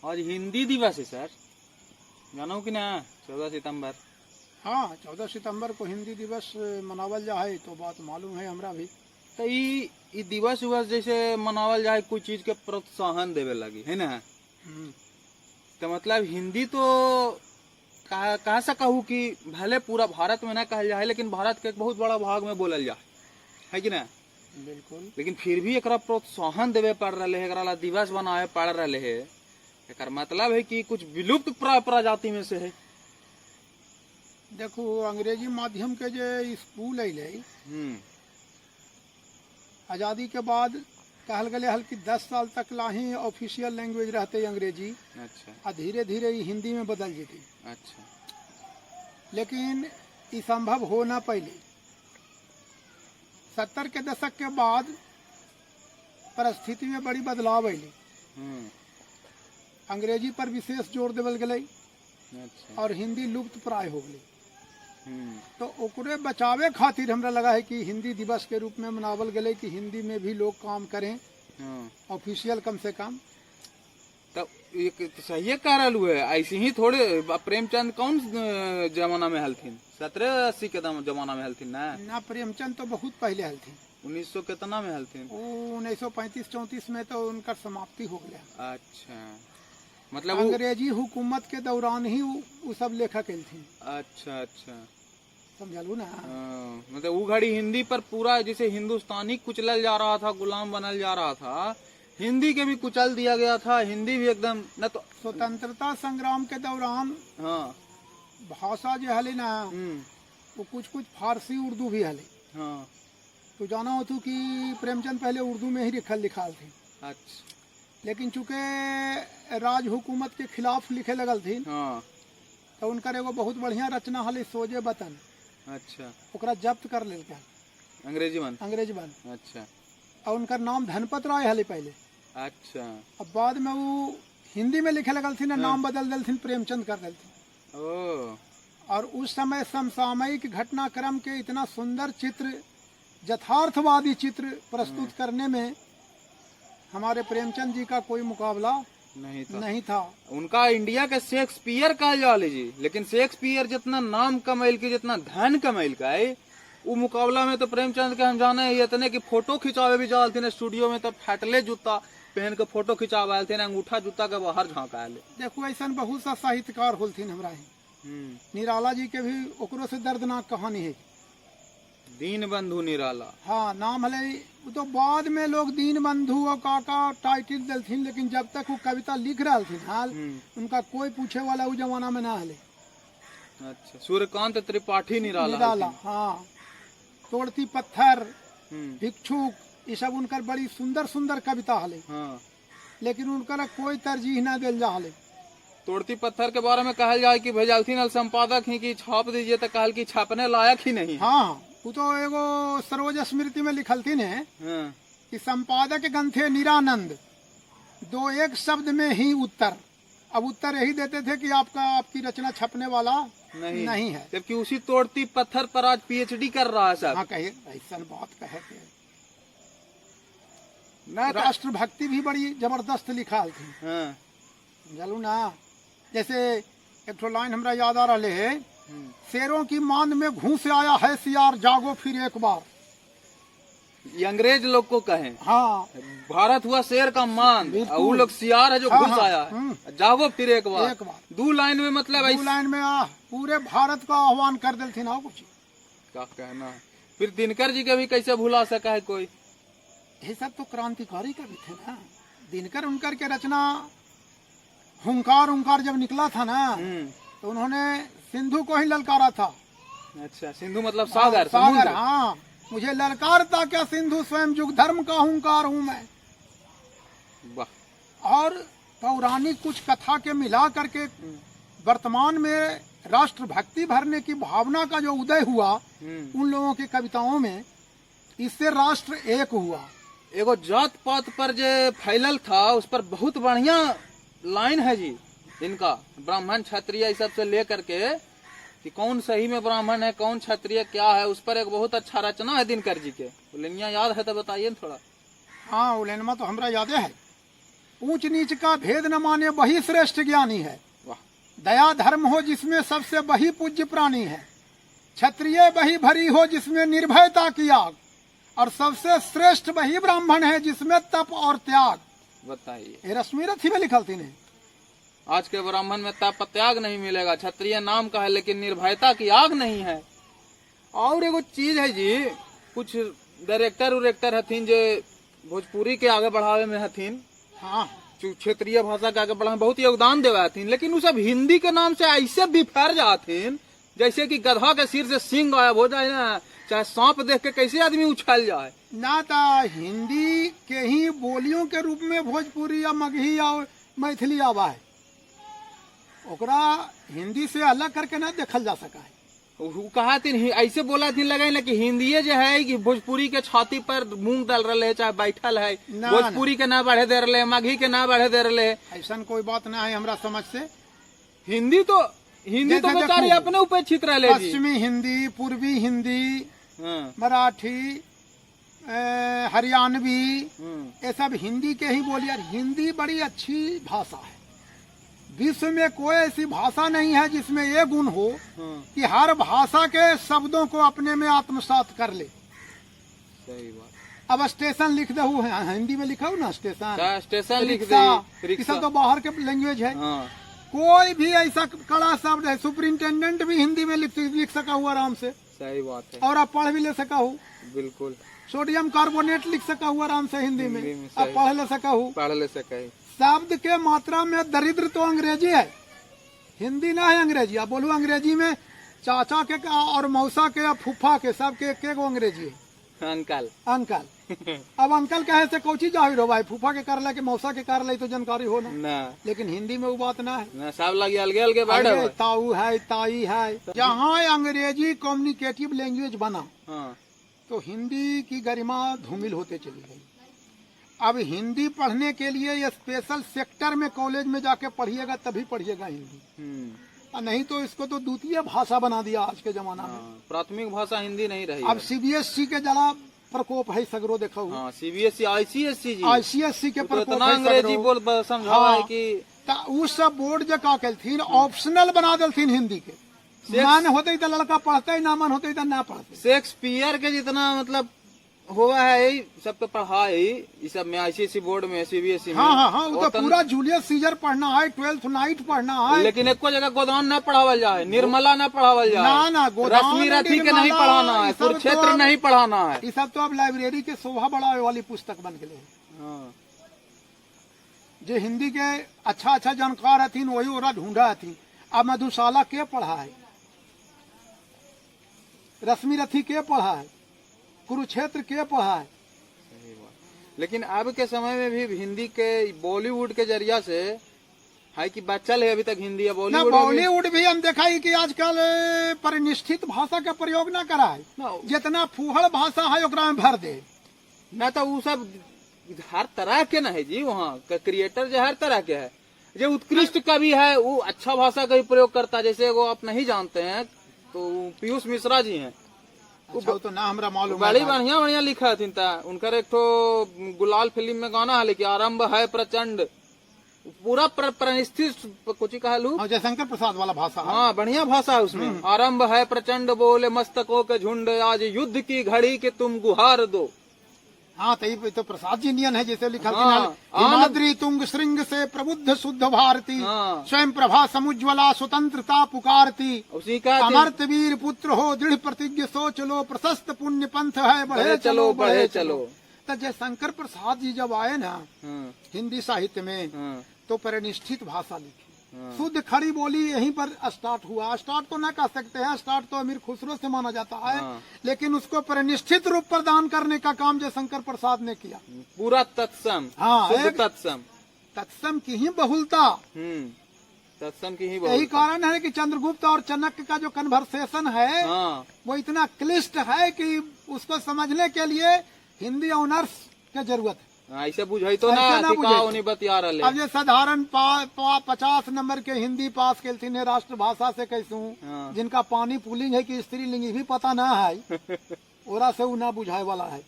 आज हिंदी दिवस है सर, जानो कि ना 14 सितंबर। हाँ, 14 सितंबर को हिंदी दिवस मनावल जा है, तो बात मालूम है हमरा भी। तो ई दिवस उवस जैसे मनावल जाए कोई चीज के प्रोत्साहन देवे लगी है ना, तो मतलब हिंदी तो कहा से कहूँ कि भले पूरा भारत में ना कहल जाए, लेकिन भारत के एक बहुत बड़ा भाग में बोलल जाए, है कि ना। बिल्कुल। लेकिन फिर भी एकरा प्रोत्साहन देवे पड़ रहे है, एकरा ला दिवस बनावे पड़ रहे है। एकर मतलब है कि कुछ विलुप्त प्राय प्रजाति में से है। देखो, अंग्रेजी माध्यम के जो स्कूल अले आजादी के बाद कहल गए हल कि 10 साल तक ला ही ऑफिशियल लैंग्वेज रहते अंग्रेजी। अच्छा। और धीरे धीरे हिंदी में बदल जेती। अच्छा। लेकिन ये संभव हो ना पहले। 70 के दशक के बाद परिस्थिति में बड़ी बदलाव अली। अंग्रेजी पर विशेष जोर देवल गई। अच्छा। और हिंदी लुप्त प्राय हो गई। तो ओकरे बचावे खातिर हमरा लगा है कि हिंदी दिवस के रूप में मनावल गए कि हिंदी में भी लोग काम करें, ऑफिशियल कम से कम। तो सही कारण हुए ऐसे ही थोड़े। प्रेमचंद कौन जमाना में हलथिन? 1780 के जमाना में हलथिन ना? प्रेमचंद तो बहुत पहले हलथिन। 1900 कितना में हलथिन? 1935-34 में तो उनका समाप्ति हो गया। अच्छा, मतलब अंग्रेजी हुकूमत के दौरान ही वो सब लेखक थी। अच्छा अच्छा, समझलू ना। मतलब वो घड़ी हिंदी पर पूरा जैसे हिंदुस्तानी कुचलल जा रहा था, गुलाम बनल जा रहा था, हिंदी के भी कुचल दिया गया था। हिंदी भी एकदम न तो स्वतंत्रता संग्राम के दौरान हाँ भाषा जो हले ना वो कुछ कुछ फारसी उर्दू भी हले। हाँ, तो जाना हो तू कि प्रेमचंद पहले उर्दू में ही लिखल थे। अच्छा। लेकिन चूंकि राज हुकूमत के खिलाफ लिखे लगल थी, हाँ, तो उनकर एगो बहुत बढ़िया रचना हले सोजे वतन। अच्छा। ओकरा जब्त कर लेल अंग्रेज बन। अच्छा। और उनकर नाम धनपत राय हले पहले। अच्छा। अब बाद में वो हिंदी में लिखे लगल थी ना, नाम बदल दिल थी, प्रेमचंद कर दिल थी। और उस समय समसामयिक घटनाक्रम के इतना सुंदर चित्र, यथार्थवादी चित्र प्रस्तुत करने में हमारे प्रेमचंद जी का कोई मुकाबला नहीं था। उनका इंडिया के शेक्सपियर कहा जा लीजिए, लेकिन शेक्सपियर जितना नाम कमाइल के, जितना धन कमाइल का है, वो मुकाबला में तो प्रेमचंद के हम जाने हैं इतने कि फोटो खिंचावे भी जाल थे स्टूडियो में, तब फैटले जूता पहन के फोटो खिंचावे थे, अंगूठा जूता के बाहर झाँका। देखो, ऐसा बहुत सा साहित्यकार होलथिन हमरा ही। निराला जी के भी ओकरो से दर्दनाक कहानी है। दीन बंधु निराला। हाँ, नाम हले। तो बाद में लोग दीन बंधु और काका टाइटल दिलथिन, लेकिन जब तक वो कविता लिख रहा थी हाल उनका कोई पूछे वाला वो जमाना में ना हले। अच्छा, सूर्यकांत त्रिपाठी निराला। हाँ, तोड़ती पत्थर, भिक्षुक, ये सब उनकर बड़ी सुंदर सुंदर कविता हले। हाँ। लेकिन उनका कोई तरजीह ना दिल जा हले। तोड़ती पत्थर के बारे में कहल जाए कि भेजालथिन संपादक ही कि छाप दीजिए, तो कहल कि छापने लायक ही नहीं। हाँ, वो तो एगो सरोज स्मृति में लिखलती है कि संपादक ग्रंथे निरानंद, दो एक शब्द में ही उत्तर। अब उत्तर यही देते थे कि आपकी रचना छपने वाला नहीं है। जबकि उसी तोड़ती पत्थर पर आज पीएचडी कर रहा है सर। हाँ, कहे ऐसा बात कहे ना। राष्ट्रभक्ति भी बड़ी जबरदस्त लिखा थी। चलू ना, जैसे एक तो लाइन हमरा याद आ रहा है, शेरों की मांद में घूस आया है सियार, जागो फिर एक बार। ये अंग्रेज लोग को कहें। हाँ, भारत हुआ शेर का मान, वो लोग सियार है जो घुस आया है, जागो फिर एक बार। दो लाइन में मतलब दो लाइन में पूरे भारत का आह्वान कर दिल थी ना। कुछ क्या कहना। फिर दिनकर जी के भी कैसे भुला सका है कोई? ये सब तो क्रांतिकारी कवि थे ना। दिनकर उनकर के रचना हुंकार जब निकला था ना, तो उन्होंने सिंधु को ही ललकारा था। अच्छा, सिंधु मतलब सागर। हाँ, मुझे ललकारता क्या सिंधु, स्वयं युग धर्म का हुंकार हूँ मैं। वाह। और पौराणिक कुछ कथा के मिला करके वर्तमान में राष्ट्रभक्ति भरने की भावना का जो उदय हुआ उन लोगों की कविताओं में, इससे राष्ट्र एक हुआ। एगो जात पात पर जो फैलल था उस पर बहुत बढ़िया लाइन है जी इनका, ब्राह्मण क्षत्रिय इस सब से लेकर के कि कौन सही में ब्राह्मण है, कौन क्षत्रिय क्या है, उस पर एक बहुत अच्छा रचना है दिनकर जी के। उलेनिया याद है तो बताइए थोड़ा। हाँ, उलेनमा तो हमरा याद है। ऊंच नीच का भेद न माने वही श्रेष्ठ ज्ञानी है। वाह। दया धर्म हो जिसमें सबसे वही पूज्य प्राणी है। क्षत्रिय वही भरी हो जिसमें निर्भयता की आग, और सबसे श्रेष्ठ वही ब्राह्मण है जिसमें तप और त्याग। बताइए, ये रश्मि रथी में लिखल थी ने। आज के ब्राह्मण में तप त्याग नहीं मिलेगा, क्षत्रिय नाम का है लेकिन निर्भयता की आग नहीं है। और एगो चीज है जी, कुछ डायरेक्टर उरेक्टर हथिन जो भोजपुरी के आगे बढ़ावे में हथिन, हाँ, क्षेत्रीय भाषा के आगे बढ़ावे में बहुत योगदान देवे हथिन, लेकिन वो सब हिंदी के नाम से ऐसे बिफर जाथिन जैसे कि गधा के सिर से सिंह गायब हो जाए ना, चाहे सांप देख के कैसे आदमी उछल जाए। ना तो हिंदी के ही बोलियों के रूप में भोजपुरी या मगही या मैथिली आवा है, ओकरा हिंदी से अलग करके ना देखल जा सका है। वो कहा थी ऐसे बोला थी लगे ना कि हिंदी जो है कि भोजपुरी के छाती पर मूंग डाल रहे है, चाहे बैठल है, ना, भोजपुरी के ना बढ़े दे रहे, मगही के ना बढ़े दे रहे। ऐसा कोई बात ना है हमरा समझ से। हिंदी तो बेचारी अपने उपेक्षित रहे जी। पश्चिमी हिंदी, पूर्वी हिंदी, हाँ, मराठी, हरियाणवी, ये सब हिंदी के ही बोली। और हिंदी बड़ी अच्छी भाषा है। विश्व में कोई ऐसी भाषा नहीं है जिसमें ये गुण हो कि हर भाषा के शब्दों को अपने में आत्मसात कर ले। सही बात। अब स्टेशन लिख दो, हिंदी में लिखा हो ना स्टेशन, स्टेशन लिख रिक्शा तो बाहर के लैंग्वेज है। हाँ। कोई भी ऐसा कड़ा शब्द है, सुपरिंटेंडेंट भी हिंदी में लिख सका हुआ आराम से। सही बात है। और आप पढ़ भी ले सका हो। बिल्कुल। सोडियम कार्बोनेट लिख सका हुआ आराम से हिंदी में, आप पढ़ ले सका हो। पढ़ ले सका। शब्द के मात्रा में दरिद्र तो अंग्रेजी है, हिंदी ना है अंग्रेजी। आप बोलो अंग्रेजी में चाचा के और मौसा के या फूफा के सबके एक गो अंग्रेजी है। अंकल। अंकल। अब अंकल कहे से कोची जाहिर हो भाई, फूफा के कर ले के मौसा के कर ले तो जानकारी हो ना। लेकिन हिंदी में वो बात ना है ना, सब लगे अलगे अलगे वर्ड है। ताऊ है, ताई है। जहाँ अंग्रेजी कम्युनिकेटिव लैंग्वेज बना, तो हिंदी की गरिमा धूमिल होते चली गई। अब हिंदी पढ़ने के लिए स्पेशल सेक्टर में कॉलेज में जाके पढ़िएगा तभी पढ़िएगा हिंदी, और नहीं तो इसको तो द्वितीय भाषा बना दिया आज के जमाना में। प्राथमिक भाषा हिंदी नहीं रही। अब सीबीएसई के जला प्रकोप है सगरो, देखो। सीबीएसई आईसीएसई के प्रकोप है अंग्रेजी बोल समझावा है कि उस सब बोर्ड जो का कहलथिन ऑप्शनल बना देलथिन हिंदी के। मन होते तो लड़का पढ़ते, ना मन होते तो ना पढ़ते। शेक्सपियर के जितना मतलब हुआ है सब तो पढ़ा है इस सब में, आईसीएसई बोर्ड में, सीबीएसई में। हाँ, वो तो पूरा जूलियस सीजर पढ़ना है, 12th नाइट पढ़ना है। लेकिन एक जगह गोदान न पढ़ावल जाए, निर्मला न पढ़ावल जाए, ना रश्मि रथी के नहीं पढ़ाना है, कुरुक्षेत्र नहीं पढ़ाना है। ये सब तो अब लाइब्रेरी के शोभा बढ़ावे वाली पुस्तक बन गए। जो हिंदी के अच्छा अच्छा जानकार हथिन वही ओरा ढूंढा हथिन। अब मधुशाला के पढ़ा है, रश्मि रथी के पढ़ा है, कुरुक्षेत्र के पढ़ा है। लेकिन अब के समय में भी हिंदी के बॉलीवुड के जरिया से है कि बचल है अभी तक हिंदी या बॉलीवुड भी हम देखा है कि आजकल परिनिष्ठित भाषा का प्रयोग ना करा है। जितना फूहड़ भाषा है ओकरा में भर दे ना, तो वो सब हर तरह के ना है जी। वहाँ का क्रिएटर जो हर तरह के है, जो उत्कृष्ट कवि है वो अच्छा भाषा का ही प्रयोग करता है। जैसे वो आप नहीं जानते हैं तो पीयूष मिश्रा जी हैं। अच्छा, तो ना हमरा मालूम। बड़ी बढ़िया लिखा थी। उनका एक तो गुलाल फिल्म में गाना है, लेकिन आरंभ है प्रचंड, पूरा प्रतिष्ठित कुछ कहा लू जयशंकर प्रसाद वाला भाषा। हाँ, बढ़िया भाषा है उसमें। आरंभ है प्रचंड, बोले मस्तकों के झुंड, आज युद्ध की घड़ी के तुम गुहार दो। हाँ, तो प्रसाद जी नियन है जैसे लिखा। हिमाद्री तुंग श्रृंग से प्रबुद्ध शुद्ध भारती, स्वयं प्रभा समुज्वला स्वतंत्रता पुकारती, उसी का अमर्त वीर पुत्र हो दृढ़ प्रतिज्ञ सोच लो, प्रशस्त पुण्य पंथ है बढ़े चलो बढ़े चलो। तो जयशंकर प्रसाद जी जब आए ना हिंदी साहित्य में, तो परिनिष्ठित भाषा लिखी, शुद्ध खड़ी बोली यहीं पर स्टार्ट हुआ। स्टार्ट तो ना कह सकते हैं, स्टार्ट तो अमीर खुसरो से माना जाता है, लेकिन उसको परिनिष्ठित रूप प्रदान करने का काम जयशंकर प्रसाद ने किया। पूरा तत्सम। हाँ, तत्सम की ही बहुलता, तत्सम की ही बहुलता। यही कारण है कि चंद्रगुप्त और चाणक्य का जो कन्वर्सेशन है वो इतना क्लिष्ट है कि उसको समझने के लिए हिंदी ऑनर्स की जरूरत है। ऐसे बुझाई तो ना बतिया रहे। अब ये साधारण 50 नंबर के हिंदी पास के राष्ट्र भाषा से कैसे जिनका पानी पुलिंग है कि स्त्रीलिंग भी पता ना है, ओरा से ना बुझाए वाला है।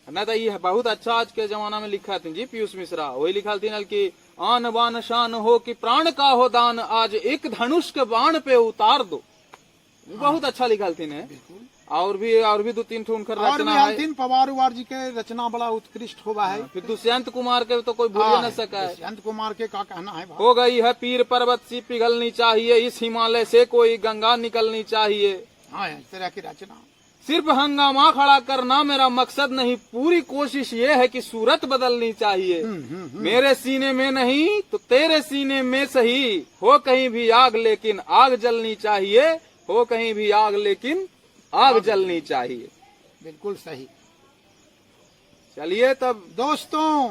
ना तो ये बहुत अच्छा आज के जमाना में लिखा थी जी पीयूष मिश्रा, वही लिखा थी नल की आन बान शान हो कि प्राण का हो दान, आज एक धनुष के बाण पे उतार दो। बहुत अच्छा लिखा थी ने। और भी दो तीन ठो उनकर और रचना भी है। हलथिन पवार उवार जी के रचना बड़ा उत्कृष्ट होगा है। फिर दुष्यंत कुमार के तो कोई भूल न सका है। दुष्यंत कुमार के का कहना है भाई? हो गई है पीर पर्वत सी पिघलनी चाहिए, इस हिमालय से कोई गंगा निकलनी चाहिए। हाँ, इस तरह की रचना। सिर्फ हंगामा खड़ा करना मेरा मकसद नहीं, पूरी कोशिश ये है कि सूरत बदलनी चाहिए। मेरे सीने में नहीं तो तेरे सीने में सही, हो कहीं भी आग लेकिन आग जलनी चाहिए, हो कहीं भी आग लेकिन आग जलनी चाहिए। बिल्कुल सही। चलिए तब दोस्तों,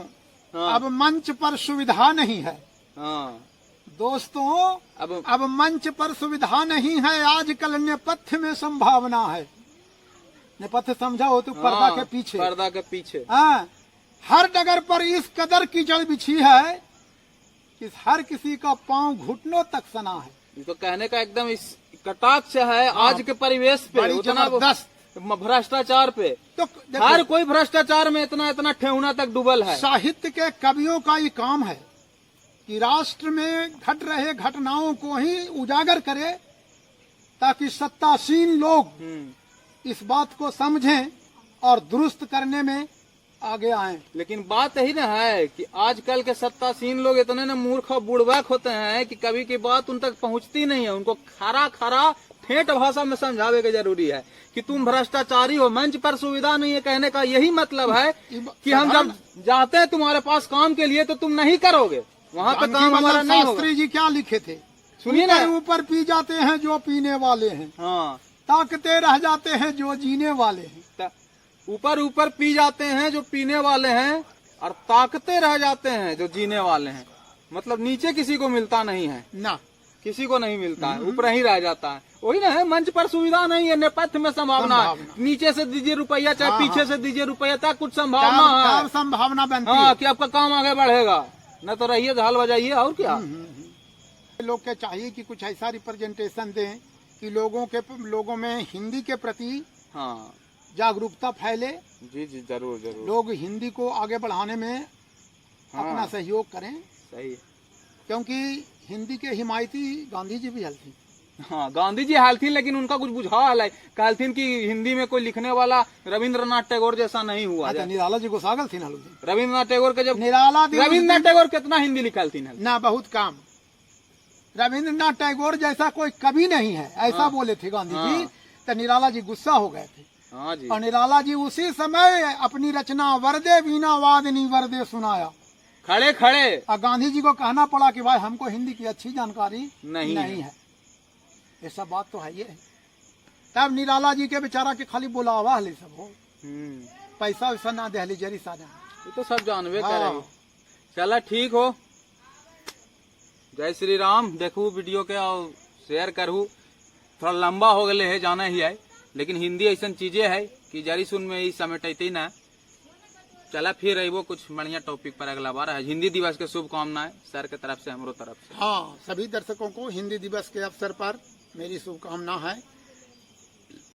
हाँ। अब मंच पर सुविधा नहीं है। हाँ, दोस्तों, अब मंच पर सुविधा नहीं है, आजकल नेपथ्य में संभावना है। नेपथ्य समझा हो तो पर्दा हाँ, के पीछे। पर्दा के पीछे। हाँ, हर डगर पर इस कदर की जड़ बिछी है कि हर किसी का पांव घुटनों तक सना है। ये तो कहने का एकदम इस कटाक्ष है आज के परिवेश पे, बड़ी उतना जबरदस्त। भ्रष्टाचार पे। तो देखो, हर कोई भ्रष्टाचार में इतना ठेहुना तक डूबल है। साहित्य के कवियों का ये काम है कि राष्ट्र में घट रहे घटनाओं को ही उजागर करे, ताकि सत्तासीन लोग इस बात को समझें और दुरुस्त करने में आगे आए। लेकिन बात यही ना है कि आजकल के सत्तासीन लोग इतने न मूर्ख और बुड़बक होते हैं कि कभी की बात उन तक पहुंचती नहीं है। उनको खरा ठेठ भाषा में समझावे के जरूरी है कि तुम भ्रष्टाचारी हो। मंच पर सुविधा नहीं है कहने का यही मतलब है कि हम जब जाते हैं तुम्हारे पास काम के लिए तो तुम नहीं करोगे, वहाँ पे काम हमारा नहीं होगा। शास्त्री जी क्या लिखे थे? सुनिए ना, ऊपर पी जाते हैं जो पीने वाले हैं, हाँ, ताकते रह जाते हैं जो जीने वाले हैं। ऊपर पी जाते हैं जो पीने वाले हैं और ताकते रह जाते हैं जो जीने वाले हैं। मतलब नीचे किसी को मिलता नहीं है ना, किसी को नहीं मिलता है, ऊपर ही रह जाता है। वही ना है, मंच पर सुविधा नहीं है, नेपथ्य में संभावना है। नीचे से दीजिए रुपया चाहे पीछे से दीजिए रुपया, तक कुछ संभावना है, संभावना बनती हाँ, है कि आपका काम आगे बढ़ेगा। न तो रहिए झाल बजाइए और क्या। लोग के चाहिए कि कुछ ऐसा रिप्रेजेंटेशन दें कि लोगों में हिंदी के प्रति हाँ, जागरूकता फैले। जी जी, जरूर जरूर। लोग हिंदी को आगे बढ़ाने में अपना सहयोग करें। सही है। क्योंकि हिंदी के हिमायती गांधी जी भी हलथिन। हाँ, गांधी जी हालथिन, लेकिन उनका कुछ बुझाव है। कहलथिन कि हिंदी में कोई लिखने वाला रविंद्रनाथ टैगोर जैसा नहीं हुआ। निराला जी को सागल थी ना रविंद्रनाथ टैगोर के जब रविंद्रनाथ टैगोर कितना हिंदी लिखलथिन है ना, बहुत काम। रविंद्रनाथ टैगोर जैसा कोई कवि नहीं है, ऐसा बोले थे गांधी जी। तो निराला जी गुस्सा हो गए थे। हाँ जी। और निराला जी उसी समय अपनी रचना वरदे वीणा वादनी वरदे सुनाया खड़े। और गांधी जी को कहना पड़ा कि भाई हमको हिंदी की अच्छी जानकारी नहीं है। ये सब बात तो है ये। तब निराला जी के बेचारा के खाली बुलावा हले सब हो, पैसा वैसा ना दे जरी साजा, ये तो सब जानवे करे। चला ठीक हो, जय श्री राम। देखू वीडियो के और शेयर करू। थोड़ा लंबा हो गए है, जाना ही है, लेकिन हिंदी ऐसा चीजें है कि जरी सुन में ही समेटती ना। चला फिर रही वो कुछ बढ़िया टॉपिक पर अगला बार है। हिंदी दिवस के शुभकामनाएं सर के तरफ से, हमरो तरफ से। हाँ, सभी दर्शकों को हिंदी दिवस के अवसर पर मेरी शुभकामना है।